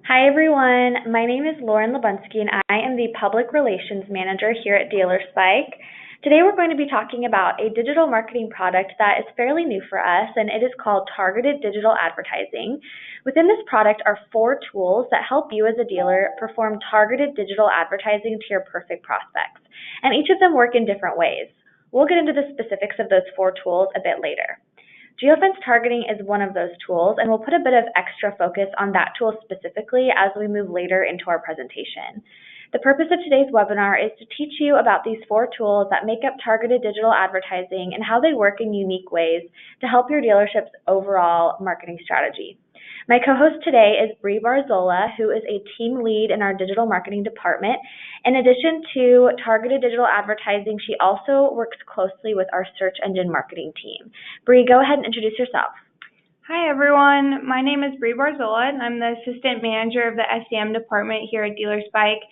Hi everyone, my name is Lauren Lubunsky and I am the Public Relations Manager here at Dealer Spike. Today we're going to be talking about a digital marketing product that is fairly new for us, and it is called Targeted Digital Advertising. Within this product are 4 tools that help you as a dealer perform targeted digital advertising to your perfect prospects, and each of them work in different ways. We'll get into the specifics of those 4 tools a bit later. Geofence targeting is one of those tools, and we'll put a bit of extra focus on that tool specifically as we move later into our presentation. The purpose of today's webinar is to teach you about these 4 tools that make up targeted digital advertising and how they work in unique ways to help your dealership's overall marketing strategy. My co-host today is Bree Barzola, who is a team lead in our digital marketing department. In addition to targeted digital advertising, she also works closely with our search engine marketing team. Bree, go ahead and introduce yourself. Hi everyone, my name is Bree Barzola and I'm the assistant manager of the SEM department here at Dealer Spike.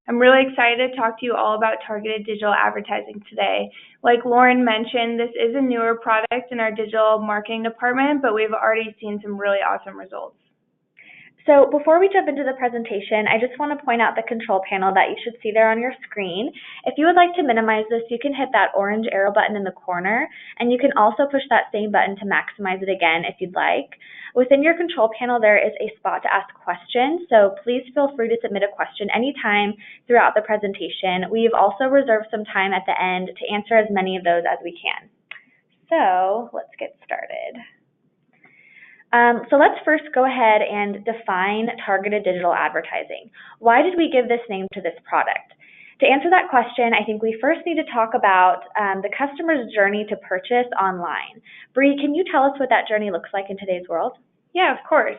I'm really excited to talk to you all about targeted digital advertising today. Like Lauren mentioned, this is a newer product in our digital marketing department, but we've already seen some really awesome results. So before we jump into the presentation, I just want to point out the control panel that you should see there on your screen. If you would like to minimize this, you can hit that orange arrow button in the corner, and you can also push that same button to maximize it again if you'd like. Within your control panel, there is a spot to ask questions, so please feel free to submit a question anytime throughout the presentation. We've also reserved some time at the end to answer as many of those as we can. So let's get started. So let's first go ahead and define targeted digital advertising. Why did we give this name to this product? To answer that question, I think we first need to talk about the customer's journey to purchase online. Bree, can you tell us what that journey looks like in today's world? Yeah, of course.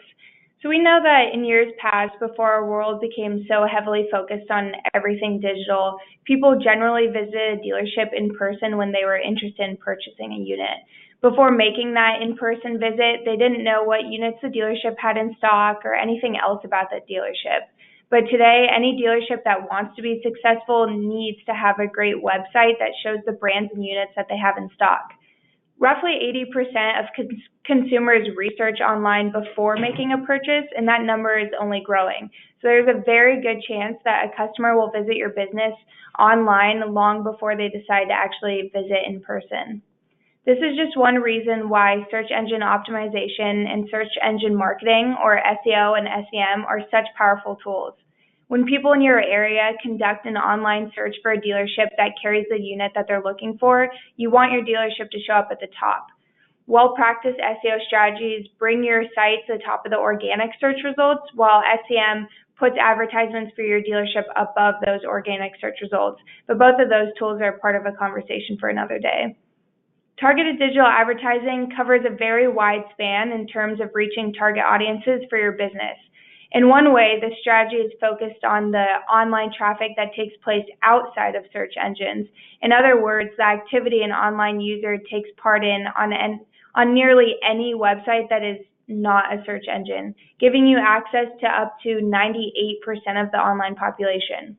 So we know that in years past, before our world became so heavily focused on everything digital, people generally visited a dealership in person when they were interested in purchasing a unit. Before making that in-person visit, they didn't know what units the dealership had in stock or anything else about that dealership. But today, any dealership that wants to be successful needs to have a great website that shows the brands and units that they have in stock. Roughly 80% of consumers research online before making a purchase, and that number is only growing. So there's a very good chance that a customer will visit your business online long before they decide to actually visit in person. This is just one reason why search engine optimization and search engine marketing, or SEO and SEM, are such powerful tools. When people in your area conduct an online search for a dealership that carries the unit that they're looking for, you want your dealership to show up at the top. Well-practiced SEO strategies bring your site to the top of the organic search results, while SEM puts advertisements for your dealership above those organic search results. But both of those tools are part of a conversation for another day. Targeted digital advertising covers a very wide span in terms of reaching target audiences for your business. In one way, this strategy is focused on the online traffic that takes place outside of search engines. In other words, the activity an online user takes part in on nearly any website that is not a search engine, giving you access to up to 98% of the online population.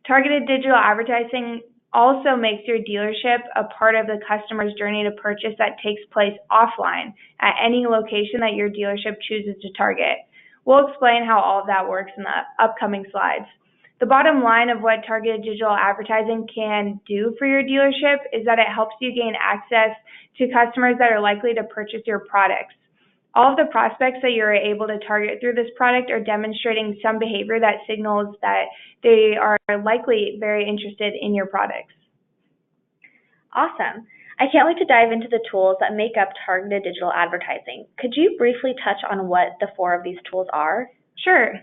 Targeted digital advertising also makes your dealership a part of the customer's journey to purchase that takes place offline at any location that your dealership chooses to target. We'll explain how all of that works in the upcoming slides. The bottom line of what targeted digital advertising can do for your dealership is that it helps you gain access to customers that are likely to purchase your products. All of the prospects that you're able to target through this product are demonstrating some behavior that signals that they are likely very interested in your products. Awesome. I can't wait to dive into the tools that make up targeted digital advertising. Could you briefly touch on what the 4 of these tools are? Sure.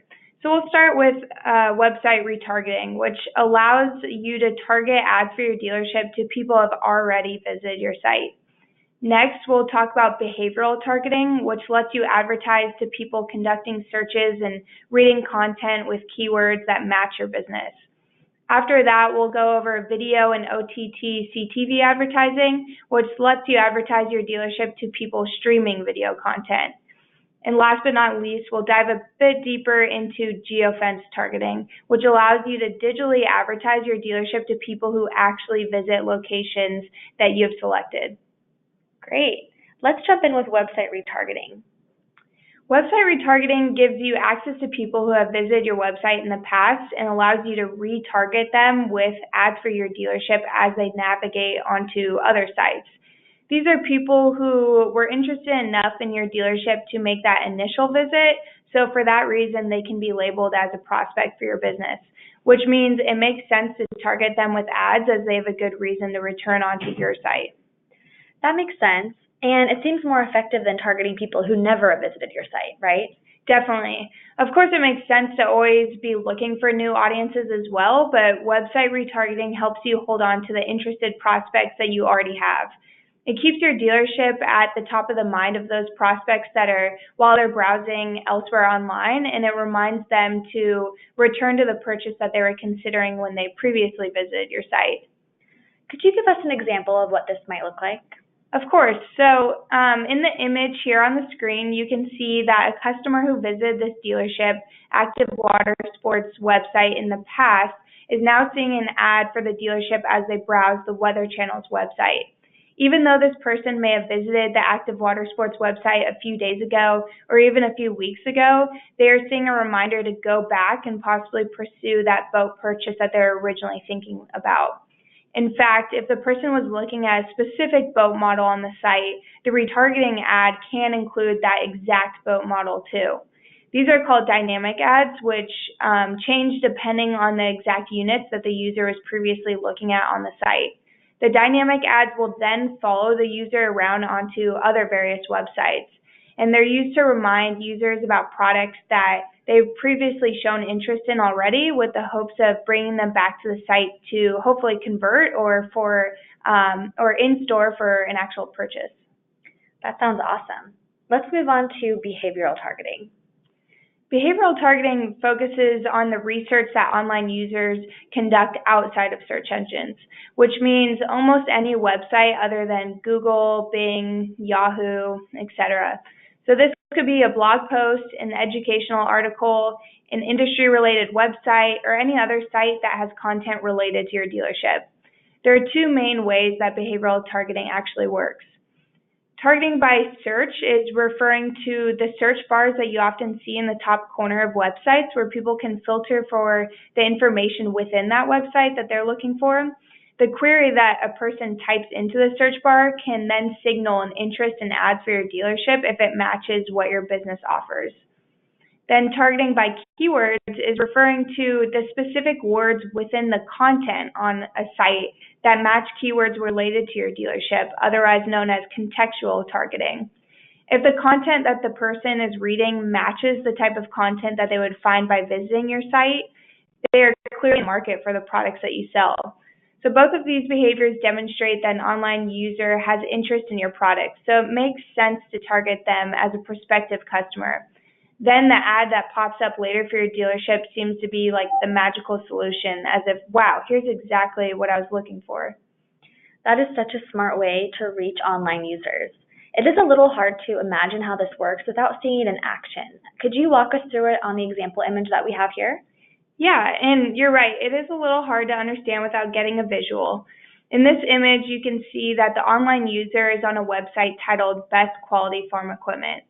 So we'll start with website retargeting, which allows you to target ads for your dealership to people who have already visited your site. Next, we'll talk about behavioral targeting, which lets you advertise to people conducting searches and reading content with keywords that match your business. After that, we'll go over video and OTT CTV advertising, which lets you advertise your dealership to people streaming video content. And last but not least, we'll dive a bit deeper into Geofence targeting, which allows you to digitally advertise your dealership to people who actually visit locations that you've selected. Great. Let's jump in with website retargeting. Website retargeting gives you access to people who have visited your website in the past and allows you to retarget them with ads for your dealership as they navigate onto other sites. These are people who were interested enough in your dealership to make that initial visit, so for that reason they can be labeled as a prospect for your business, which means it makes sense to target them with ads as they have a good reason to return onto your site. That makes sense. And it seems more effective than targeting people who never visited your site, right? Definitely. Of course, it makes sense to always be looking for new audiences as well, but website retargeting helps you hold on to the interested prospects that you already have. It keeps your dealership at the top of the mind of those prospects that are while they're browsing elsewhere online, and it reminds them to return to the purchase that they were considering when they previously visited your site. Could you give us an example of what this might look like? Of course. So in the image here on the screen, you can see that a customer who visited this dealership, Active Water Sports website in the past, is now seeing an ad for the dealership as they browse the Weather Channel's website. Even though this person may have visited the Active Water Sports website a few days ago or even a few weeks ago, they are seeing a reminder to go back and possibly pursue that boat purchase that they're originally thinking about. In fact, if the person was looking at a specific boat model on the site, the retargeting ad can include that exact boat model too. These are called dynamic ads, which change depending on the exact units that the user was previously looking at on the site. The dynamic ads will then follow the user around onto other various websites, and they're used to remind users about products that they've previously shown interest in already, with the hopes of bringing them back to the site to hopefully convert or in store for an actual purchase. That sounds awesome. Let's move on to behavioral targeting. Behavioral targeting focuses on the research that online users conduct outside of search engines, which means almost any website other than Google, Bing, Yahoo, etc. So this could be a blog post, an educational article, an industry-related website, or any other site that has content related to your dealership. There are two main ways that behavioral targeting actually works. Targeting by search is referring to the search bars that you often see in the top corner of websites where people can filter for the information within that website that they're looking for. The query that a person types into the search bar can then signal an interest in ads for your dealership if it matches what your business offers. Then targeting by keywords is referring to the specific words within the content on a site that match keywords related to your dealership, otherwise known as contextual targeting. If the content that the person is reading matches the type of content that they would find by visiting your site, they are clearly in the market for the products that you sell. So both of these behaviors demonstrate that an online user has interest in your product, so it makes sense to target them as a prospective customer. Then the ad that pops up later for your dealership seems to be like the magical solution, as if, wow, here's exactly what I was looking for. That is such a smart way to reach online users. It is a little hard to imagine how this works without seeing it in action. Could you walk us through it on the example image that we have here? Yeah, and you're right. It is a little hard to understand without getting a visual. In this image, you can see that the online user is on a website titled Best Quality Farm Equipment.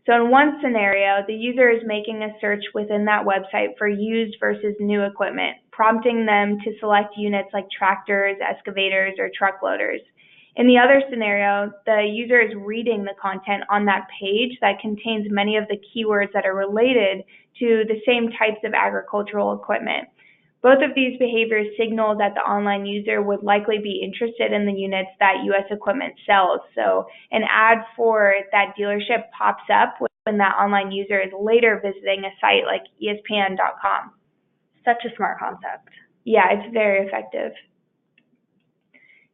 So in one scenario, the user is making a search within that website for used versus new equipment, prompting them to select units like tractors, excavators, or truck loaders. In the other scenario, the user is reading the content on that page that contains many of the keywords that are related to the same types of agricultural equipment. Both of these behaviors signal that the online user would likely be interested in the units that U.S. Equipment sells. So an ad for that dealership pops up when that online user is later visiting a site like ESPN.com. Such a smart concept. Yeah, it's very effective.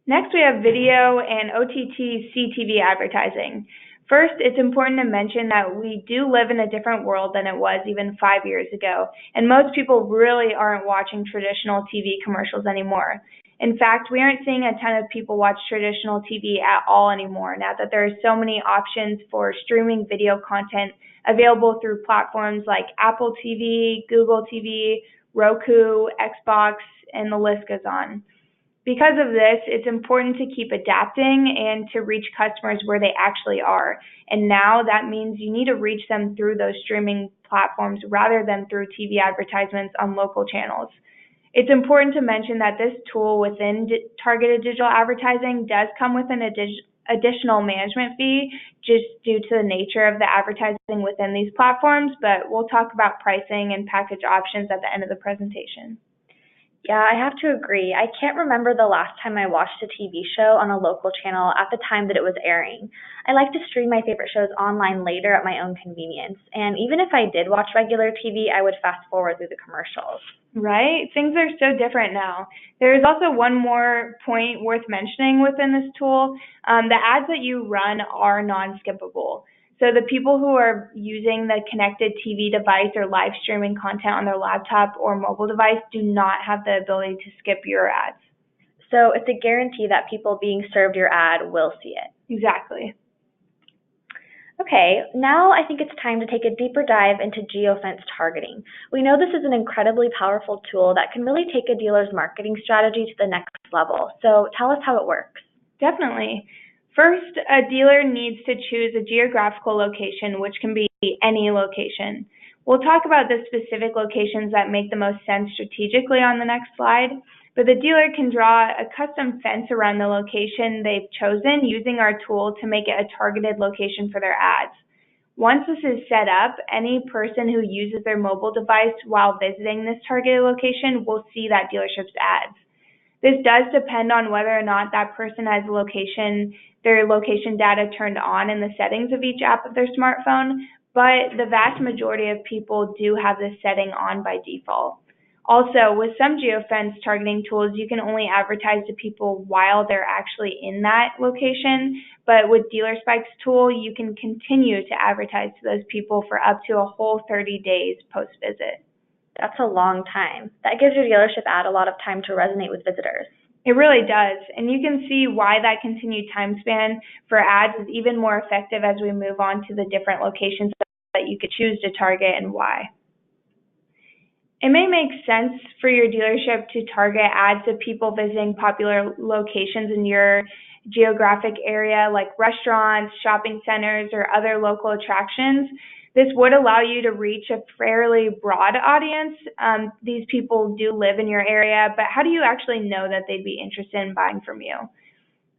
Next, we have video and OTT CTV advertising. First, it's important to mention that we do live in a different world than it was even 5 years ago, and most people really aren't watching traditional TV commercials anymore. In fact, we aren't seeing a ton of people watch traditional TV at all anymore now that there are so many options for streaming video content available through platforms like Apple TV, Google TV, Roku, Xbox, and the list goes on. Because of this, it's important to keep adapting and to reach customers where they actually are. And now that means you need to reach them through those streaming platforms rather than through TV advertisements on local channels. It's important to mention that this tool within targeted digital advertising does come with an additional management fee just due to the nature of the advertising within these platforms, but we'll talk about pricing and package options at the end of the presentation. Yeah, I have to agree. I can't remember the last time I watched a TV show on a local channel at the time that it was airing. I like to stream my favorite shows online later at my own convenience, and even if I did watch regular TV, I would fast forward through the commercials. Right? Things are so different now. There is also one more point worth mentioning within this tool. The ads that you run are non-skippable. So the people who are using the connected TV device or live streaming content on their laptop or mobile device do not have the ability to skip your ads. So it's a guarantee that people being served your ad will see it. Exactly. Okay, now I think it's time to take a deeper dive into geofence targeting. We know this is an incredibly powerful tool that can really take a dealer's marketing strategy to the next level. So tell us how it works. Definitely. First, a dealer needs to choose a geographical location, which can be any location. We'll talk about the specific locations that make the most sense strategically on the next slide, but the dealer can draw a custom fence around the location they've chosen using our tool to make it a targeted location for their ads. Once this is set up, any person who uses their mobile device while visiting this targeted location will see that dealership's ads. This does depend on whether or not that person has their location data turned on in the settings of each app of their smartphone, but the vast majority of people do have this setting on by default. Also, with some geofence targeting tools, you can only advertise to people while they're actually in that location, but with DealerSpike's tool, you can continue to advertise to those people for up to a whole 30 days post-visit. That's a long time. That gives your dealership ad a lot of time to resonate with visitors. It really does, and you can see why that continued time span for ads is even more effective as we move on to the different locations that you could choose to target and why. It may make sense for your dealership to target ads to people visiting popular locations in your geographic area like restaurants, shopping centers, or other local attractions. This would allow you to reach a fairly broad audience. These people do live in your area, but how do you actually know that they'd be interested in buying from you?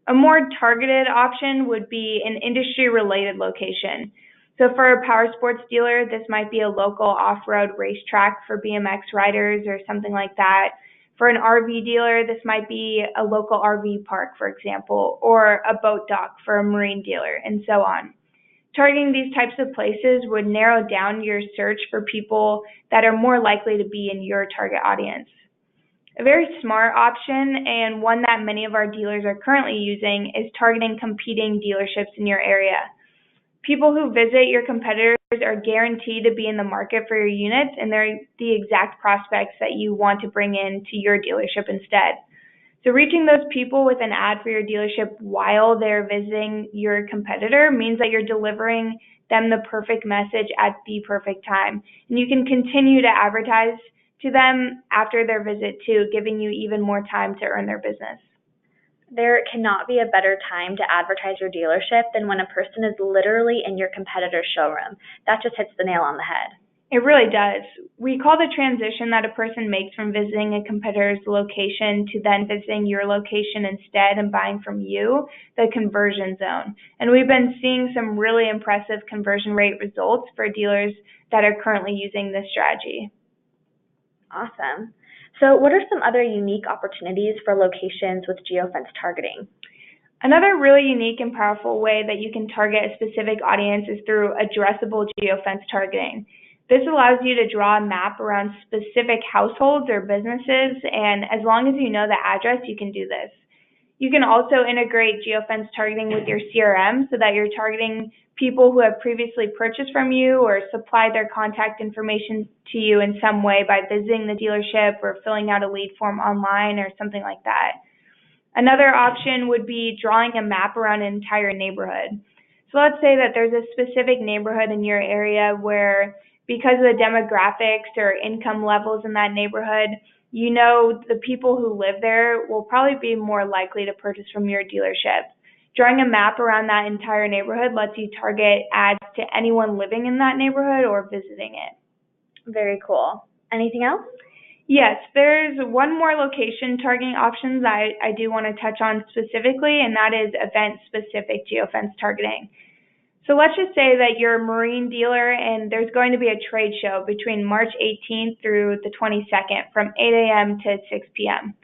A more targeted option would be an industry-related location. So for a power sports dealer, this might be a local off-road racetrack for BMX riders or something like that. For an RV dealer, this might be a local RV park, for example, or a boat dock for a marine dealer, and so on. Targeting these types of places would narrow down your search for people that are more likely to be in your target audience. A very smart option, and one that many of our dealers are currently using, is targeting competing dealerships in your area. People who visit your competitors are guaranteed to be in the market for your units, and they're the exact prospects that you want to bring in to your dealership instead. So reaching those people with an ad for your dealership while they're visiting your competitor means that you're delivering them the perfect message at the perfect time. And you can continue to advertise to them after their visit too, giving you even more time to earn their business. There cannot be a better time to advertise your dealership than when a person is literally in your competitor's showroom. That just hits the nail on the head. It really does. We call the transition that a person makes from visiting a competitor's location to then visiting your location instead and buying from you the conversion zone. And we've been seeing some really impressive conversion rate results for dealers that are currently using this strategy. Awesome. So what are some other unique opportunities for locations with geofence targeting? Another really unique and powerful way that you can target a specific audience is through addressable geofence targeting. This allows you to draw a map around specific households or businesses, and as long as you know the address, you can do this. You can also integrate geofence targeting with your CRM so that you're targeting people who have previously purchased from you or supplied their contact information to you in some way by visiting the dealership or filling out a lead form online or something like that. Another option would be drawing a map around an entire neighborhood. So let's say that there's a specific neighborhood in your area where, because of the demographics or income levels in that neighborhood, you know the people who live there will probably be more likely to purchase from your dealership. Drawing a map around that entire neighborhood lets you target ads to anyone living in that neighborhood or visiting it. Very cool. Anything else? Yes, there's one more location targeting options I do want to touch on specifically, and that is event-specific geofence targeting. So let's just say that you're a marine dealer and there's going to be a trade show between March 18th through the 22nd from 8 a.m. to 6 p.m.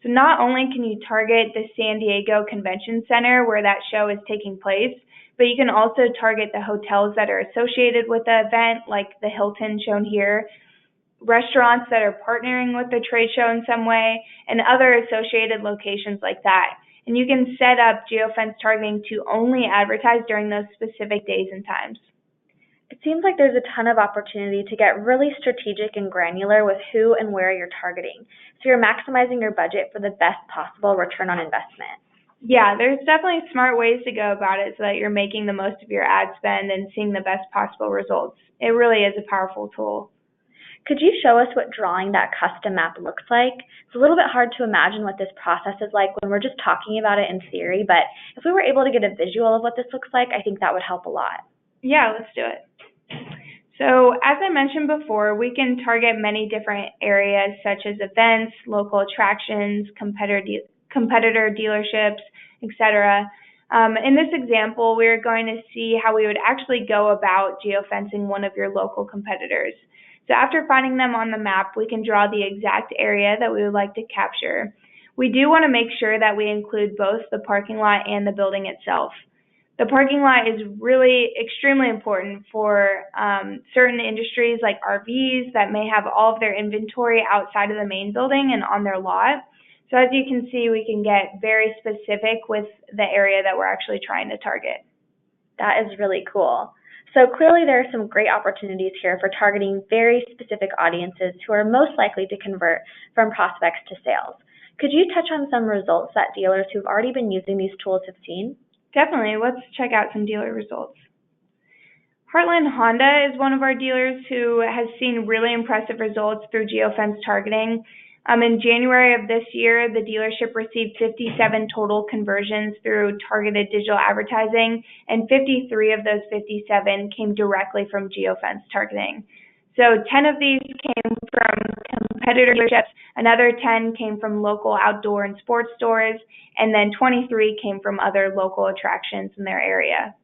So not only can you target the San Diego Convention Center where that show is taking place, but you can also target the hotels that are associated with the event, like the Hilton shown here, restaurants that are partnering with the trade show in some way, and other associated locations like that. And you can set up geofence targeting to only advertise during those specific days and times. It seems like there's a ton of opportunity to get really strategic and granular with who and where you're targeting. So you're maximizing your budget for the best possible return on investment. Yeah, there's definitely smart ways to go about it so that you're making the most of your ad spend and seeing the best possible results. It really is a powerful tool. Could you show us what drawing that custom map looks like? It's a little bit hard to imagine what this process is like when we're just talking about it in theory, but if we were able to get a visual of what this looks like, I think that would help a lot. Yeah, let's do it. So as I mentioned before, we can target many different areas such as events, local attractions, competitor dealerships, etc. In this example, we're going to see how we would actually go about geofencing one of your local competitors. So after finding them on the map, we can draw the exact area that we would like to capture. We do want to make sure that we include both the parking lot and the building itself. The parking lot is really extremely important for certain industries like RVs that may have all of their inventory outside of the main building and on their lot. So as you can see, we can get very specific with the area that we're actually trying to target. That is really cool. So clearly there are some great opportunities here for targeting very specific audiences who are most likely to convert from prospects to sales. Could you touch on some results that dealers who've already been using these tools have seen? Definitely. Let's check out some dealer results. Heartland Honda is one of our dealers who has seen really impressive results through geofence targeting. In January of this year, the dealership received 57 total conversions through targeted digital advertising, and 53 of those 57 came directly from geofence targeting. So 10 of these came from competitor dealerships, another 10 came from local outdoor and sports stores, and then 23 came from other local attractions in their area.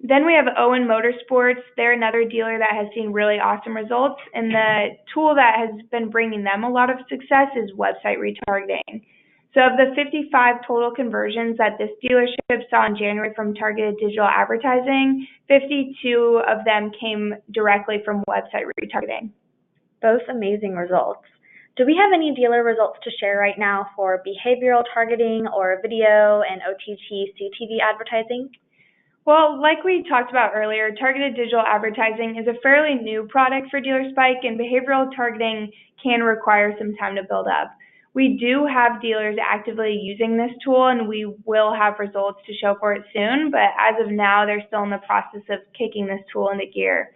Then we have Owen Motorsports. They're another dealer that has seen really awesome results, and the tool that has been bringing them a lot of success is website retargeting. So of the 55 total conversions that this dealership saw in January from targeted digital advertising, 52 of them came directly from website retargeting. Both amazing results. Do we have any dealer results to share right now for behavioral targeting or video and OTT CTV advertising? Well, like we talked about earlier, targeted digital advertising is a fairly new product for DealerSpike, and behavioral targeting can require some time to build up. We do have dealers actively using this tool, and we will have results to show for it soon, but as of now, they're still in the process of kicking this tool into gear.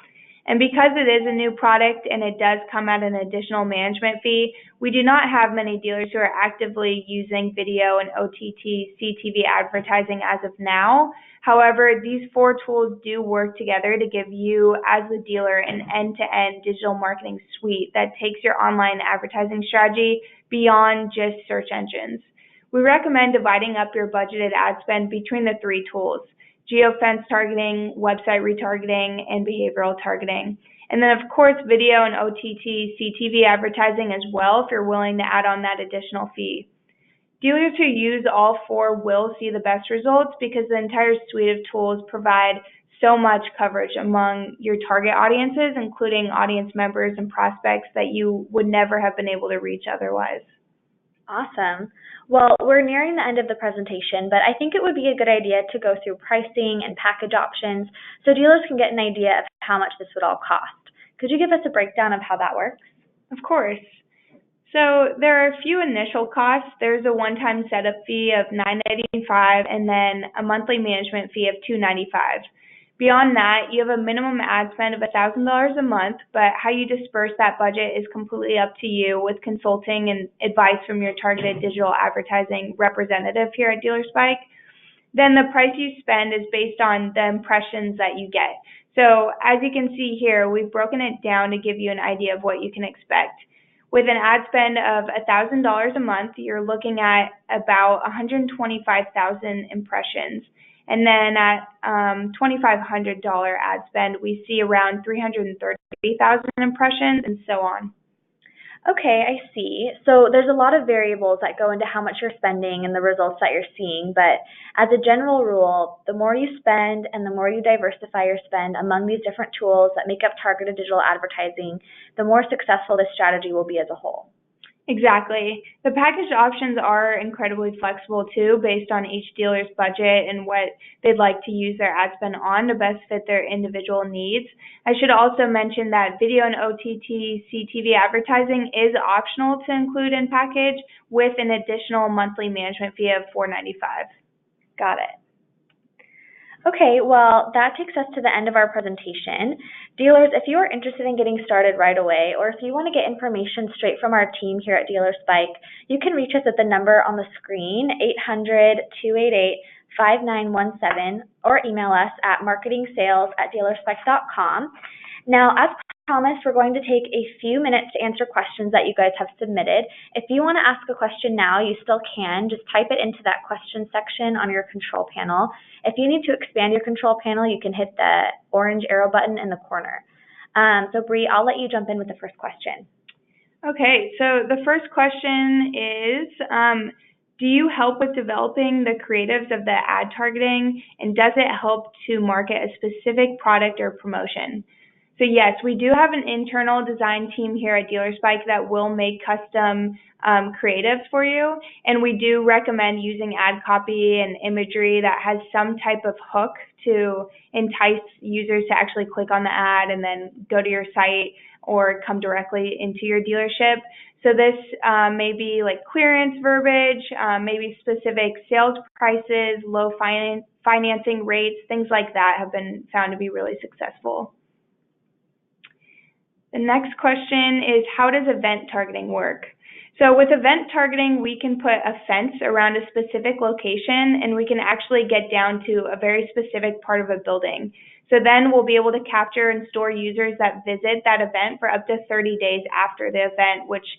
And because it is a new product and it does come at an additional management fee, we do not have many dealers who are actively using video and OTT CTV advertising as of now. However, these 4 tools do work together to give you, as the dealer, an end-to-end digital marketing suite that takes your online advertising strategy beyond just search engines. We recommend dividing up your budgeted ad spend between the 3 tools: geofence targeting, website retargeting, and behavioral targeting. And then, of course, video and OTT CTV advertising as well if you're willing to add on that additional fee. Dealers who use all 4 will see the best results because the entire suite of tools provide so much coverage among your target audiences, including audience members and prospects that you would never have been able to reach otherwise. Awesome. Well, we're nearing the end of the presentation, but I think it would be a good idea to go through pricing and package options so dealers can get an idea of how much this would all cost. Could you give us a breakdown of how that works? Of course. So there are a few initial costs. There's a one-time setup fee of $9.95 and then a monthly management fee of $2.95. Beyond that, you have a minimum ad spend of $1,000 a month, but how you disperse that budget is completely up to you with consulting and advice from your targeted digital advertising representative here at DealerSpike. Then the price you spend is based on the impressions that you get. So as you can see here, we've broken it down to give you an idea of what you can expect. With an ad spend of $1,000 a month, you're looking at about 125,000 impressions. And then at $2,500 ad spend, we see around 330,000 impressions and so on. Okay, I see. So there's a lot of variables that go into how much you're spending and the results that you're seeing, but as a general rule, the more you spend and the more you diversify your spend among these different tools that make up targeted digital advertising, the more successful this strategy will be as a whole. Exactly. The package options are incredibly flexible too, based on each dealer's budget and what they'd like to use their ad spend on to best fit their individual needs. I should also mention that video and OTT CTV advertising is optional to include in package with an additional monthly management fee of $4.95. Got it. Okay, well, that takes us to the end of our presentation. Dealers, if you are interested in getting started right away, or if you want to get information straight from our team here at DealerSpike, you can reach us at the number on the screen, 800-288-5917, or email us at marketingsales@dealerspike.com. Now, as promised, we're going to take a few minutes to answer questions that you guys have submitted. If you want to ask a question now, you still can. Just type it into that question section on your control panel. If you need to expand your control panel, you can hit the orange arrow button in the corner. So Bree, I'll let you jump in with the first question. Okay, so the first question is, do you help with developing the creatives of the ad targeting, and does it help to market a specific product or promotion? So yes, we do have an internal design team here at DealerSpike that will make custom creatives for you, and we do recommend using ad copy and imagery that has some type of hook to entice users to actually click on the ad and then go to your site or come directly into your dealership. So this may be like clearance verbiage, maybe specific sales prices, low financing rates, things like that have been found to be really successful. The next question is, how does event targeting work? So with event targeting, we can put a fence around a specific location, and we can actually get down to a very specific part of a building. So then we'll be able to capture and store users that visit that event for up to 30 days after the event, which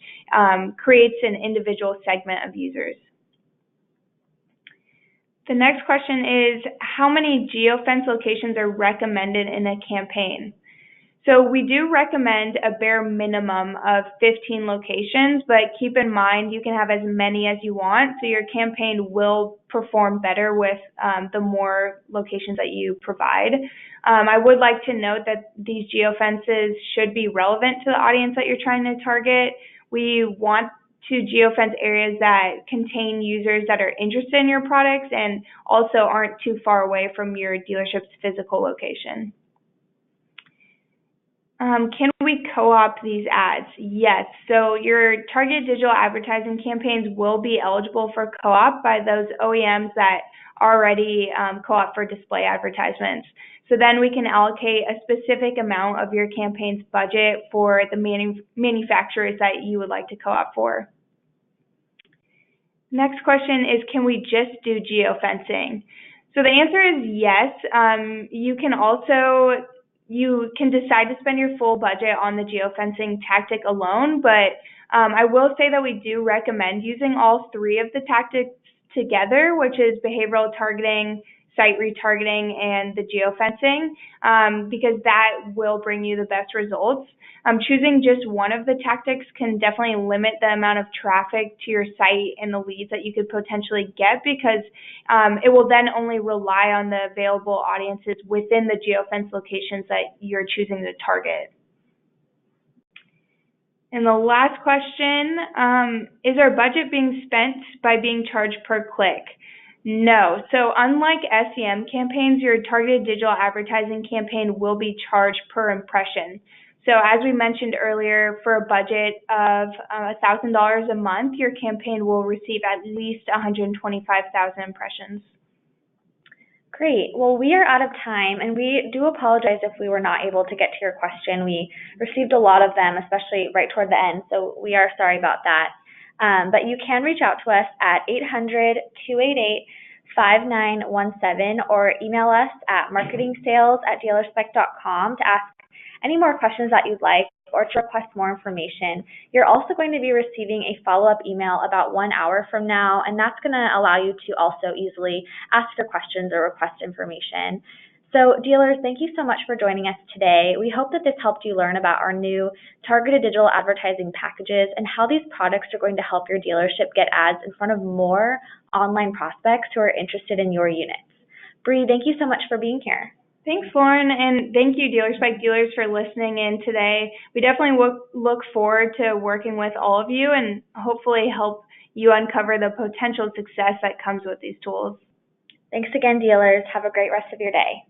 creates an individual segment of users. The next question is, how many Geofence locations are recommended in a campaign? So we do recommend a bare minimum of 15 locations, but keep in mind you can have as many as you want, so your campaign will perform better with the more locations that you provide. I would like to note that these geofences should be relevant to the audience that you're trying to target. We want to geofence areas that contain users that are interested in your products and also aren't too far away from your dealership's physical location. Can we co-op these ads? Yes. So your targeted digital advertising campaigns will be eligible for co-op by those OEMs that already co-op for display advertisements. So then we can allocate a specific amount of your campaign's budget for the manufacturers that you would like to co-op for. Next question is, can we just do geofencing? So the answer is yes. You can decide to spend your full budget on the geofencing tactic alone, but I will say that we do recommend using all three of the tactics together, which is behavioral targeting, site retargeting, and the geofencing, because that will bring you the best results. Choosing just one of the tactics can definitely limit the amount of traffic to your site and the leads that you could potentially get, because it will then only rely on the available audiences within the geofence locations that you're choosing to target. And the last question, is our budget being spent by being charged per click? No. So unlike SEM campaigns, your targeted digital advertising campaign will be charged per impression. So as we mentioned earlier, for a budget of $1,000 a month, your campaign will receive at least 125,000 impressions. Great. Well, we are out of time, and we do apologize if we were not able to get to your question. We received a lot of them, especially right toward the end, so we are sorry about that. But you can reach out to us at 800-288-5917 or email us at marketingsales@dealerspec.com to ask any more questions that you'd like or to request more information. You're also going to be receiving a follow-up email about 1 hour from now, and that's going to allow you to also easily ask your questions or request information. So dealers, thank you so much for joining us today. We hope that this helped you learn about our new targeted digital advertising packages and how these products are going to help your dealership get ads in front of more online prospects who are interested in your units. Bree, thank you so much for being here. Thanks, Lauren, and thank you, DealerSpike dealers, for listening in today. We definitely look forward to working with all of you and hopefully help you uncover the potential success that comes with these tools. Thanks again, dealers. Have a great rest of your day.